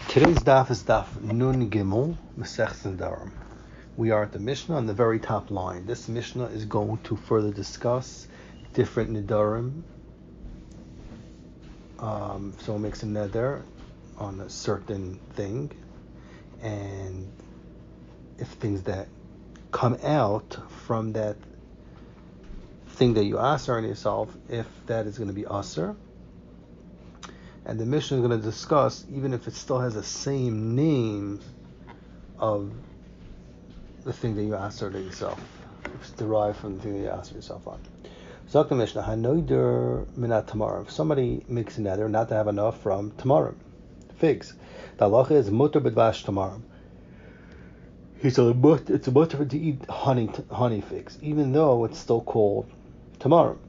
Today's daf is daf Nun Gimel, Masechtas Nedarim. We are at the Mishnah on the very top line. This Mishnah is going to further discuss different Nedarim. So it makes a neder on a certain thing, and if things that come out from that thing that you aser on yourself, if that is going to be aser. And the Mishnah is going to discuss, even if it still has the same name of the thing that you asked to yourself, if it's derived from the thing that you asked yourself on. So the Mishnah, Hanoider minat tamarim. If somebody makes a nether not to have enough from tamarim, figs. The halacha is mutter b'dvash tamarim. He said it's a mutter to eat honey figs, even though it's still called tamarim.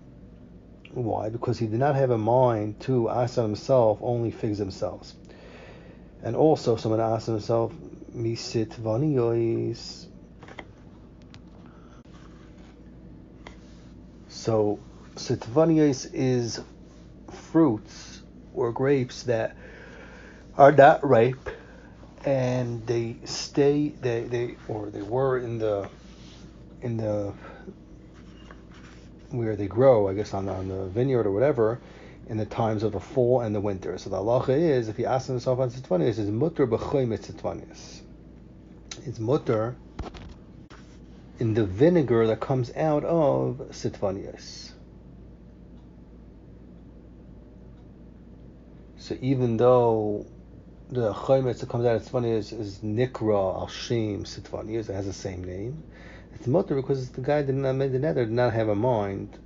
Why? Because he did not have in mind to ask himself only figs themselves. And also, someone asked himself, misit vaniyos. So, sitvanios is fruits or grapes that are not ripe, and they were in the where they grow, I guess on the vineyard or whatever, in the times of the fall and the winter. So the halacha is, if he asks himself on sitvanios, is mutter b'choymet sitvanios. It's mutter in the vinegar that comes out of sitvanios. So even though the choymet that comes out of sitvanios is nikra al shem sitvanios, it has the same name, it's mutter because the guy did not make the nether, did not have in mind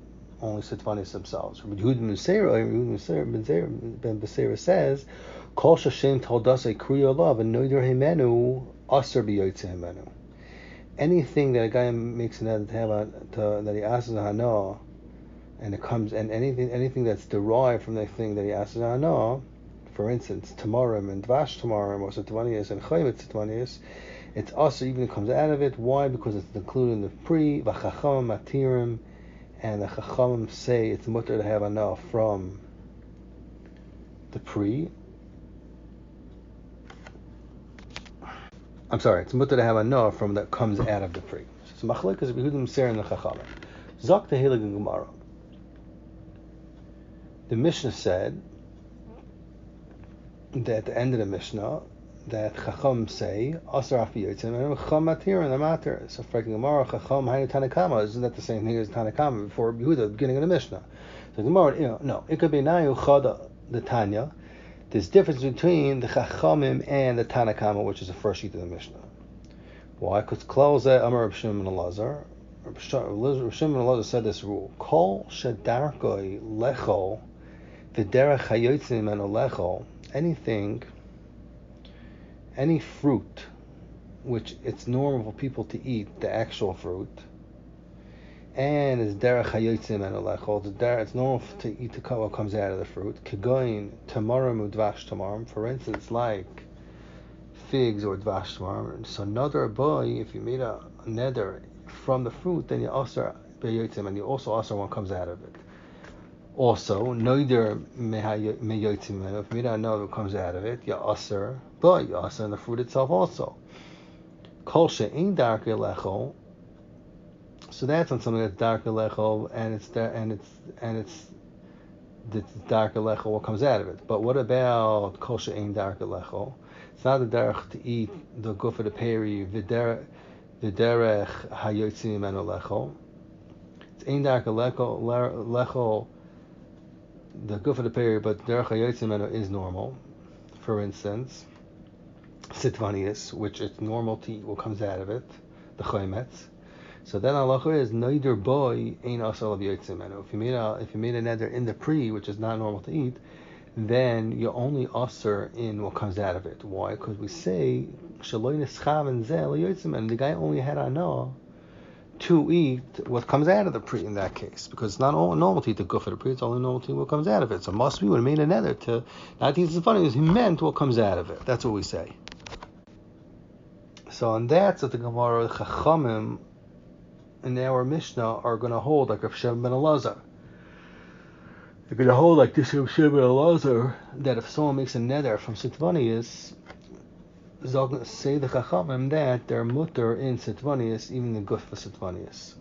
only sitvanios themselves. Yehud ben Beseira says, Kol shashem taldasei kriya lav and noider himenu aser b'yotze himenu. Anything that a guy makes a nether to have that he asks a hana, and it comes, and anything that's derived from the thing that he asks a hana, for instance, tamarim and dvash tamarim or sitvanios and choymet sitvanios, it's also even comes out of it. Why? Because it's included in the pri, v'chacham matirim, and the chachamim say it's mutter to have enough from the pri. I'm sorry, it's mutter to have enough from that comes out of the pri. So machlek is b'hudim ser and the chachamim. Zok tehilek and Gemara. The Mishnah said that at the end of the Mishnah, that Chacham say, Asar Afiyotzim, and Chacham Matir, and the Matir. So, for Gemara, Chacham Hainu Tanakama, isn't that the same thing as Tanakama before Yehuda, the beginning of the Mishnah? So, Gemara, no, it could be Nayu Chada, the Tanya. There's difference between the Chachamim and the Tanakama, which is the first sheet of the Mishnah. Why? Because Klauzeh Amar Rav Shimon and Elazar. Rav Shimon and Elazar said this rule: Kol Shedarkoi Lechol, V'derech Hayotzim and Lechol, any fruit which it's normal for people to eat, the actual fruit, and is derech hayotzim and olechol, it's normal to eat what comes out of the fruit. Kegoin tamarim udvash tamarim, for instance, like figs or dvash tamarim. So another boy, if you made a neder from the fruit, then you also beyotzim, and you also what comes out of it. Also, noider meyotzim, if you made a neder what comes out of it, you aser, but you aser in the fruit itself also. Kol she'ein dark lechol. So that's on something that's dark lechol, and it's dark lechol what comes out of it. But what about kol she'ein dark lechol? It's not the derech to eat the guf of the peri v'derech hayotzim and lechol. It's ein dark lechol the guf of the peri, but derech hayotzim is normal. For instance, sitvanios, which it's normal to eat what comes out of it, the choymetz. So then halacha is neither boy ain't asal v'yotzim. If you made a neder in the pri, which is not normal to eat, then you only aser in what comes out of it. Why? Because we say shaloi nischav and zel v'yotzim, and the guy only had ana to eat what comes out of the pri in that case, because it's not normal to eat the guf of the pri, it's only normal to eat what comes out of it. So must be would have made a neder to not eat sitvanios, he meant what comes out of it. That's what we say. So on that, so the Gemara Chachamim in our Mishnah are going to hold like Rav Shimon ben Elazar. They're going to hold like this Rav Shimon ben Elazar, that if someone makes a neder from sitvanios, say the Chachamim that they're mutter in Sitvanius, even the guf of Sitvanius.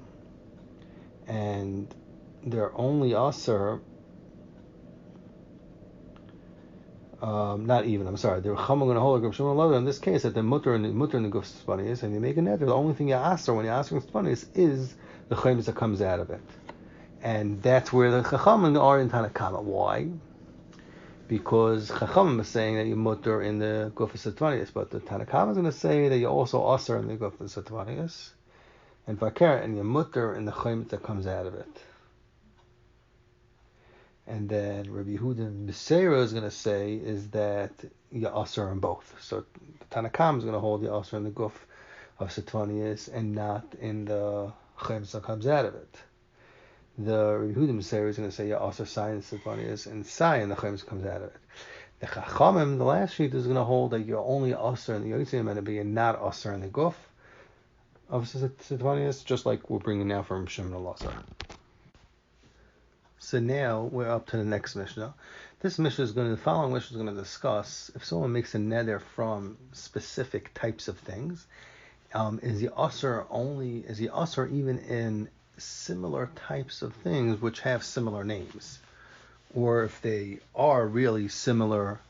And they're only asr, not even, I'm sorry, they're Chachamim going to hold in this case that they're mutter in the guf of Sitvanius, and you make a neder, the only thing you asr when you asr in Sitvanius is the chaymis that comes out of it. And that's where the Chachamim are in Tanakama. Why? Because Chachamim is saying that you mutter in the guf of Sitvanius, but the Tanakama is going to say that you also asr in the guf of Sitvanius, and Vakar, and you mutter in the chaymet that comes out of it. And then Rabbi Yehuda Beseira is going to say is that you asr in both. So the Tanakama is going to hold you asr in the guf of Sitvanius and not in the chaymet that comes out of it. The Rabbi Yehuda Beseira is going to say you asr sayin Sitvanius and sayin the chaymet comes out of it. The Chachamim, the last sheet, is going to hold that you're only asr in the yotzim and and not asr in the guf of Sitvanius, just like we're bringing now from Shimon al-Lazar. So now we're up to the next Mishnah. This Mishnah the following Mishnah is going to discuss if someone makes a neder from specific types of things, is the asr even in similar types of things which have similar names, or if they are really similar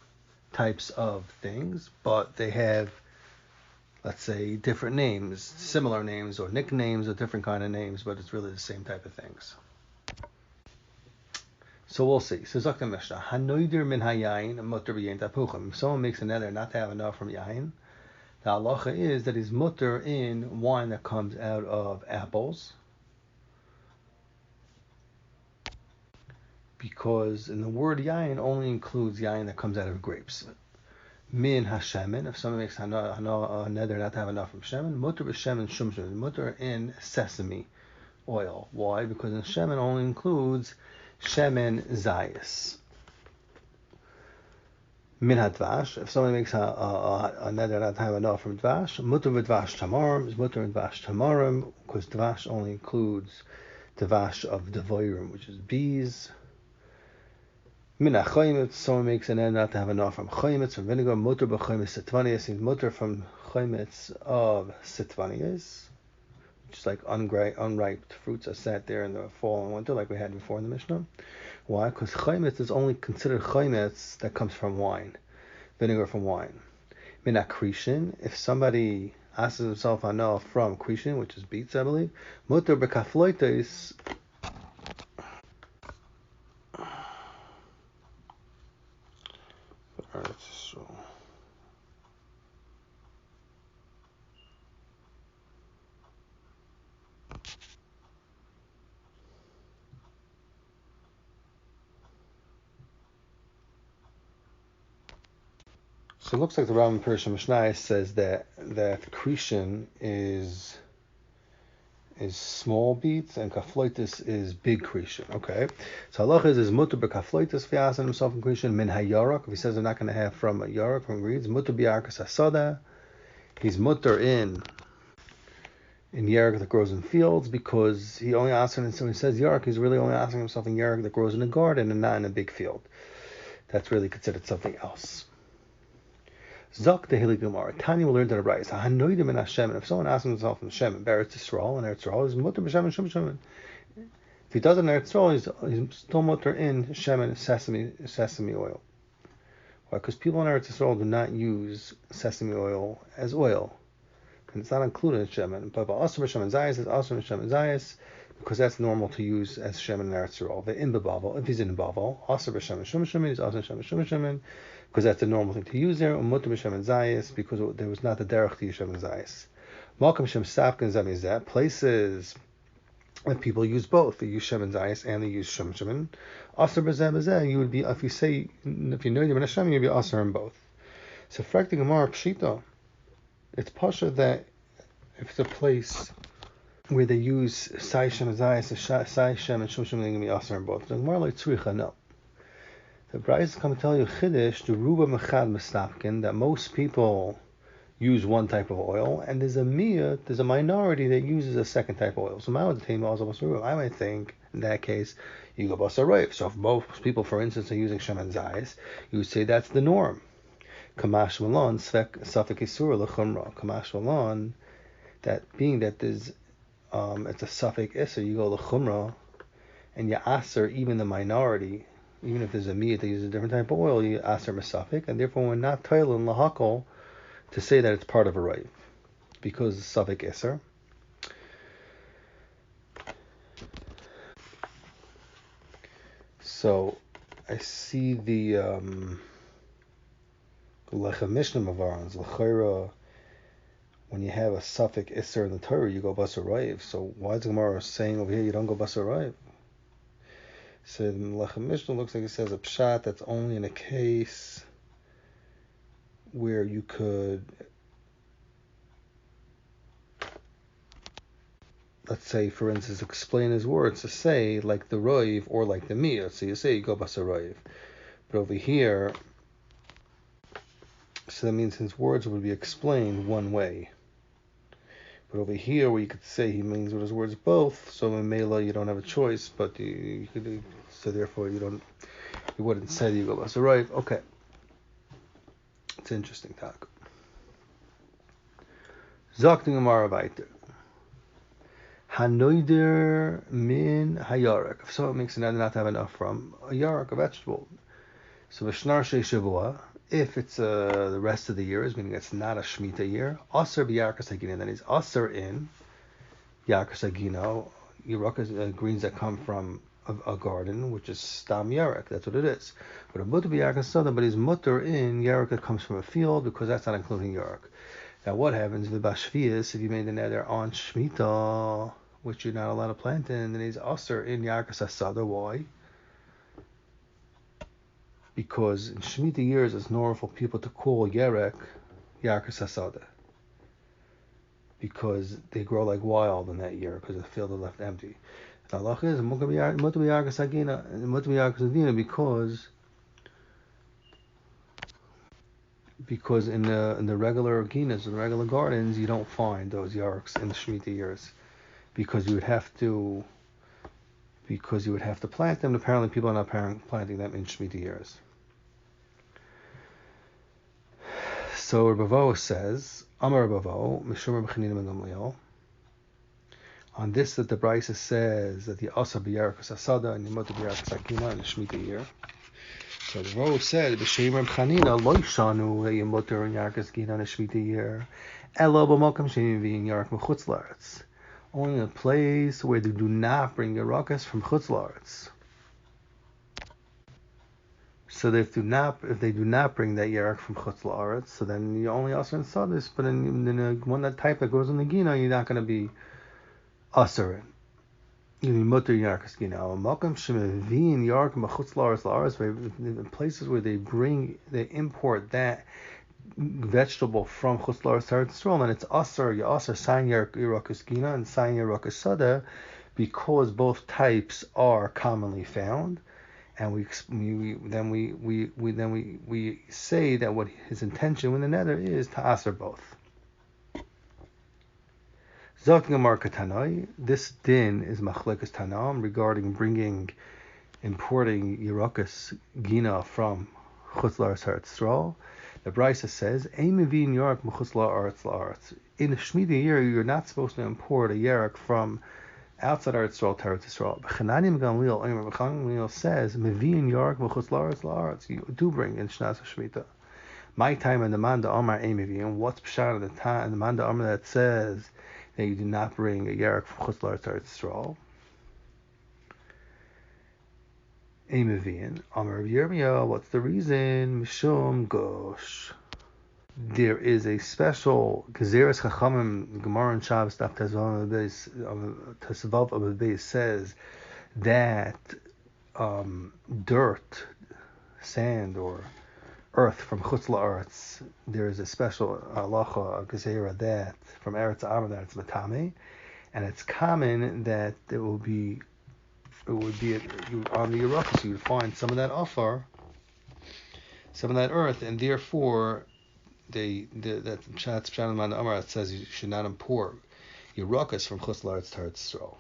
types of things, but they have, let's say, different names, similar names, or nicknames, or different kind of names, but it's really the same type of things. So we'll see. So Zakta Mishnah, Hanoidir min hayayin mutter b'yayin tapuchim. If someone makes a neder not to have enough from yayin, the halacha is that he's mutter in wine that comes out of apples, because in the word yayin only includes yayin that comes out of grapes. Min hashemen, if someone makes a neder not to have enough from shemen, mutter b'shemen shumshin, mutter in sesame oil. Why? Because in shemen only includes shemen zayis. Min hadvash, if someone makes a neder not to have enough from dvash, mutter v'dvash tamarim, is mutter in dvash tamarim, because dvash only includes dvash of devoirim, which is bees. Min ha-chaymitz, someone makes an neder not to have enough from chaymitz, from vinegar, mutter b'chaymitz sitvanius, is mutter from chaymitz of sitvanius, which is like unripe fruits that sat there in the fall and winter, like we had before in the Mishnah. Why? Because chaymitz is only considered chaymitz that comes from wine, vinegar from wine. Min ha-krishin, if somebody asks himself enough from krishin, which is beets, I believe, mutter b'kafloites, So it looks like the Rambam Pirush Mishnah says that krishin is small beets and kafloitis is big krishin. Okay, so halacha is mutter b'kafloitis v'yasan himself in krishin min hayarak. If he says I'm not going to have from a yarak from reeds, mutter b'yarkas asada. He's mutter in yarak that grows in fields, because he only asks him. So he says yarak, he's really only asking himself in yarak that grows in a garden and not in a big field. That's really considered something else. Zok the Hili Gemara. Tani will learn to the right. Hanoidim in Hashem. If someone asks himself in Hashem, Eretz Yisrael, and Eretz Yisrael is mutter b'Shem and Shum Shemen. If he doesn't Eretz Yisrael, he's still mutter in Shemen, sesame oil. Why? Because people in Eretz Yisrael do not use sesame oil as oil, and it's not included in Shemen. But Asr b'Shemen Zayis is Asr b'Shemen Zayis, because that's normal to use as Shemen in Eretz Yisrael. The in Bavel, if he's in Bavel, Asr b'Shemen Shum Shemen is Asr b'Shemen Shum Shemen, because that's the normal thing to use there. Mutter b'Shemen Zayis, because there was not the derech to use Shemen Zayis. Malkam Shem Sapkin Zamizat, places that people use both. They use Shemen Zayis and they use Shem Shemen. Asr b'Zeh, you would be, if you know you're in Hashem, you'd be Asr in both. So Frak the Gemara Pshita, it's pasha that if it's a place where they use Sai Shemen Zayis, Sai Shem and Shem Shemen, they're going to be Asr in both. The Gemara like Tzricha, no. The Brayos is come to tell you Chiddush, the Ruba Mechad Mestapkin, that most people use one type of oil, and there's a minority that uses a second type of oil. So I might think in that case you go basar reif. So if most people, for instance, are using Shemen Zayis, you would say that's the norm. Kamash Malon, Safek Isur L'chumra. Kamash Malon, that being that there's, it's a Safek Isur, you go L'chumra, and you aser even the minority, even if there's a meat that uses a different type of oil, you aser Masafek, and therefore we're not toil in Lahakol to say that it's part of a Raiv, because it's Safek Isur. So I see the Lechem Mishnah Mavarans, L'chaira, when you have a Safek Isser in the Torah, you go Basar Raiv. So why is the Gemara saying over here you don't go Basar Raiv? So the Lechem Mishnah looks like it says a Pshat that's only in a case where you could, let's say, for instance, explain his words to say like the Raiv or like the Miyah. So you say you go Basar Raiv. But over here, so that means his words would be explained one way. But over here, where you could say he means with his words both, so in Mela you don't have a choice, but you could, so therefore you wouldn't say that you go Basar Raiv. Okay, it's an interesting talk. Zakting Amar Avaiter. Hanoider min hayarak. If someone makes an not to have enough from a yarak, a vegetable. So v'shnar shavua. If it's the rest of the year, meaning it's not a Shemitah year, Aser b'Yarkas Hagina, then he's Aser in Yarkas Hagina, Yarakas, greens that come from a garden, which is Stam Yarak, that's what it is. But a Mutter b'Yarkas Sada, but he's Mutter in Yarak that comes from a field, because that's not including Yarak. Now what happens with Bashvias, if you made the nether on Shemitah, which you're not allowed to plant in, then he's Aser in Yarkas Sada. Why? Because in Shemitah years, it's normal for people to call Yerek Yarkas Hasada, because they grow like wild in that year, because the field is left empty. The halacha is Mutter b'Yarkas Hagina, because in the regular ginas, in the regular gardens, you don't find those yarks in the Shemitah years, because you would have to plant them. Apparently, people are not planting them in Shemitah years. So Rabavo says, Amar Rabavo, Mishum Reb Chanina ben Gamliel, on this that the Brisa says that the Asa b'Yarkas Asada and the Mutter b'Yarkas Hagina in the Shemitah year. So Rabavo said, B'Shem Reb Chanina lo yishanu that you mutter in Yarkas Hagina in the Shemitah year, elo b'malkam she'im v'yin Yark m'chutz la'aretz. Only in a place where they do not bring Yarakas from chutz la'aretz. So if they do not bring that Yarak from Chutz La'aretz, so then you only Aser in Sadis, but in one that type that grows in the Gina, you're not going to be Aser in. You're going to be Mutter Yarkas Gina. Malkam Shemevin Yarak Chutz La'aretz, in places where they import that vegetable from Chutz La'aretz to Eretz Yisrael, and it's Aser, you Aser Sayin Yarakas Gina and Sayin Yarakas Sada, because both types are commonly found. And we say that what his intention with the nether is to aser both. Zoking Katanai, this din is machlekas tanam regarding importing Yerakas Gina from Chutz La'aretz Eretz Yisrael. The Brisa says, Ein mevin Yarak m'chutz la'aretz. In the Shemitah year, you're not supposed to import a Yarak from outside Eretz Yisrael to Eretz Yisrael. B'chananim Gamliel says, Mevin Yarak v'chutz la'aretz. You do bring in Shnas Shemitah. My time in the Manda Amar Ein Mevin. What's Pshat in the time in the Manda Amar that says that you do not bring a Yarak from chutz la'aretz to Eretz Yisrael? Ein Mevin. Amar Rav Yirmiyah. What's the reason? Mishum Gosh. There is a special Gezeres Chachamim Gemara and Shabbos Daf Tesvav Amud Beis says that dirt, sand, or earth from Chutz La'aretz, there is a special halacha, a Gezerah that from Eretz Amar that it's matame, and it's common that it would be on the Yerakas, you would find some of that offer, some of that earth, and therefore that's Pshat in the Amar that says you should not import Yerakas from Chutz La'aretz to Eretz Yisrael.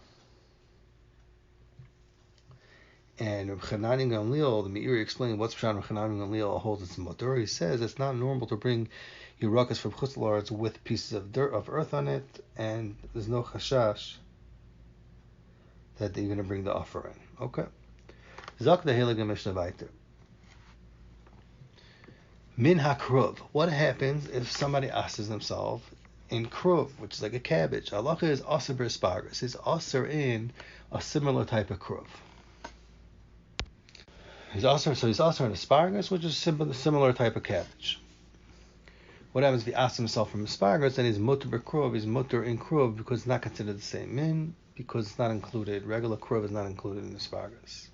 And Chanani Gamliel, the Meiri explained what's Pshat Chanani Gamliel holds its motor. He says it's not normal to bring Yerakas from Chutz La'aretz with pieces of dirt, of earth on it, and there's no chashash that you're going to bring the offer in. Okay. Zak the Heilige Mishnah Vayter. Min hakruv. What happens if somebody asks themselves in kruv, which is like a cabbage? Halacha is aser b'asparagus. He's aser in a similar type of kruv. He's aser in asparagus, which is similar type of cabbage. What happens if he asks himself from asparagus? Then he's mutter b'kruv. He's mutter in kruv because it's not considered the same min, because it's not included. Regular kruv is not included in asparagus.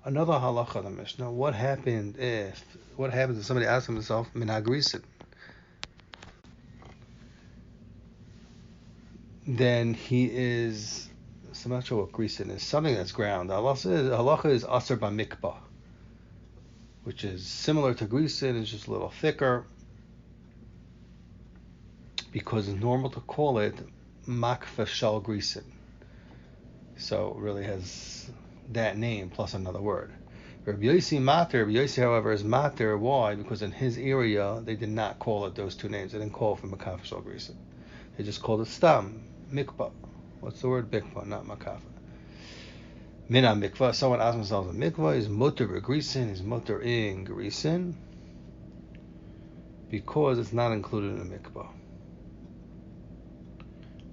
Another halacha of the Mishnah. What happens if somebody asks himself min hagrisin? Then he is. So I'm not sure what grisin is. Something that's ground. Halacha is aser b'mikbah, which is similar to grisin. It's just a little thicker, because it's normal to call it makfa shal grisin. So it really has that name plus another word. Rabbi Yossi, however, is mater. Why? Because in his area they did not call it those two names. They didn't call it for makafa shal grisin. They just called it stam mikvah. What's the word? Mikvah, not makafa. Mina mikvah. Someone asks themselves a mikvah is mutter b'grisin, is mutter in grisin, because it's not included in the mikvah.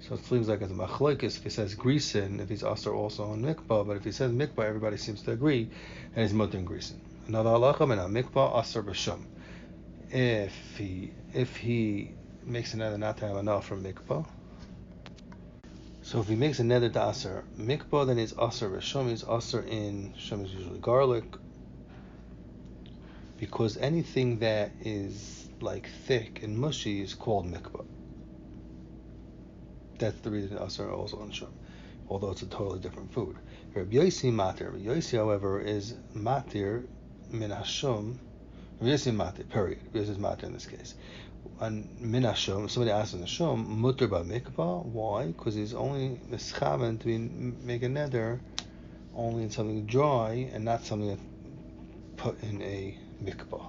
So it seems like it's a machlokes if he says grisin, if he's aser also on mikvah, but if he says mikvah, everybody seems to agree that he's mutter in grisin. Another halacha, mina mikvah aser b'shum. If he makes another not to have enough from mikvah, so if he makes a neder to aser mikvah, then he's aser b'shum. He's aser in shum is usually garlic, because anything that is like thick and mushy is called mikvah. That's the reason aser also on shum, although it's a totally different food. Rabbi Yossi matir. Rabbi Yossi, however, is matir min hashum. Rabbi Yossi matir. Period. Rabbi Yossi is matir in this case. And min hashum, somebody asks in the shum, mutter ba mikvah. Why? Because he's only mischaven to make a neder only in something dry and not something that's put in a mikvah.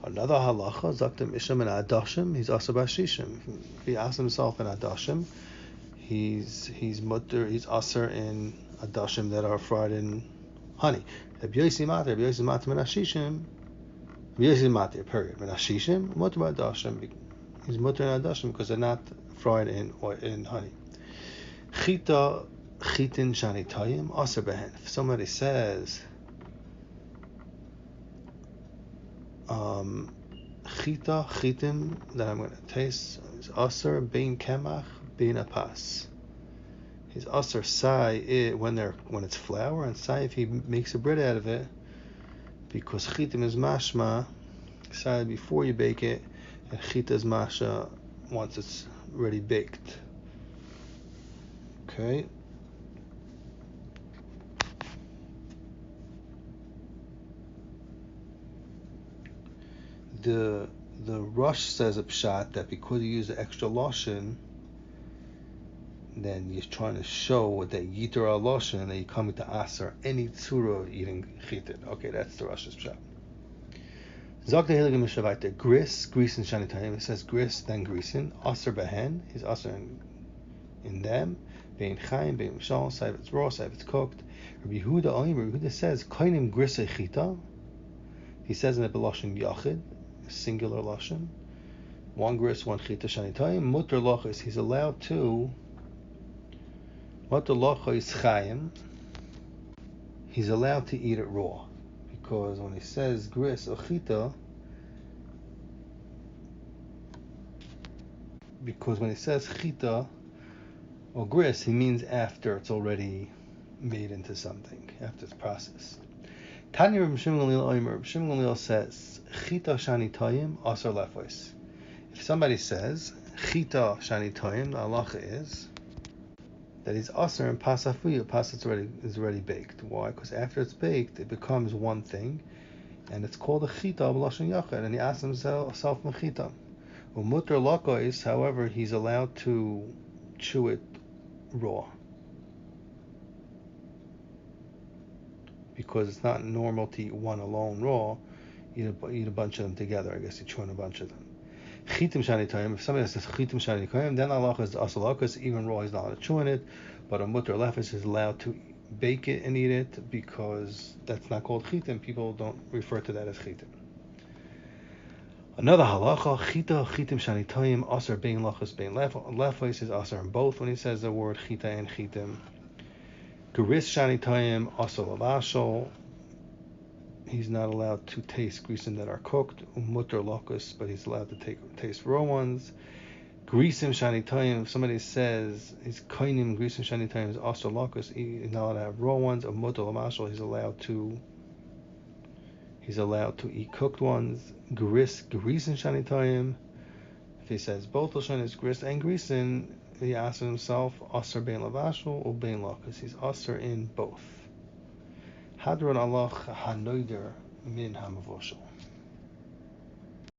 Another halacha, zaktim isham and adashim, he's aser b'shishim. If he asks himself in adashim, he's mutter, he's aser in adashim that are fried in honey. Rabbi Yossi matir min hashishim. Rabbi Yossi matir, period. Min hashishim, mutter b'adashim. He's mutter in adashim because they're not fried in honey. Chitin shani tayim aser behen. If somebody says chitim that I'm going to taste is aser bein kemach bein apas. He's aser sai when it's flour, and sai if he makes a bread out of it, because chitim is mashma sai before you bake it, and chita is masha once it's already baked. Okay. The Rush says a pshat that because you use the extra lashon, then you're trying to show that yitur al lashon, and that you're coming to aser any tzura eating chitin. Okay, that's the Rush's pshat. Zok the Heilige Mishnah Vayter, grisin shani tayim. It says gris, then grisin. Aser behen, he's aser in them. Bein chayim, bein mishal, say if it's raw, say if it's cooked. Rabbi Yehuda says kainim grisei chita. He says in the belashon yachid, singular lashon, one gris, one chita shani tayim. Mutter lachis, he's allowed to. Mutter lachis chayim. He's allowed to eat it raw, because when he says gris or chita, because when he says chita or gris, he means after it's already made into something, after it's processed. Tanya Reb Shimon Gamliel says chita shani tayim aser lefos. If somebody says chita shani tayim, the halacha is that he's aser and pasafuyu. Pas is already baked. Why? Because after it's baked, it becomes one thing, and it's called a chita b'lashon yachid. And he asks himself mechita. Umutter lakois, however, he's allowed to chew it raw. because it's not normal to eat one alone raw. Eat a bunch of them together. I guess you chew on a bunch of them. Chitim shani toyim. If somebody says chitim shani toyim, then Allah is asalakas. Even raw, he's not allowed to chew on it. But a mutter lefesh is allowed to bake it and eat it because that's not called chitim. People don't refer to that as chitim. Another halacha, chita, chitim shani toyim, aser bein lachas bein lefesh is aser in both when he says the word chita and chitim. Geris shani toyim, aser lavashol. He's not allowed to taste grisim that are cooked, mutter locus, but he's allowed to taste raw ones. Grisim shani toyim, if somebody says he's kainim grisim shani toyim is aser locus, he's not allowed to have raw ones. A mutter lamashal, he's allowed to eat cooked ones. Grisim shani toyim, if he says both lashon is gris and grisim, he asks himself aser bein lavashal or bein locus. He's aser in both. Hadron Allah hanoider min hamavoshel.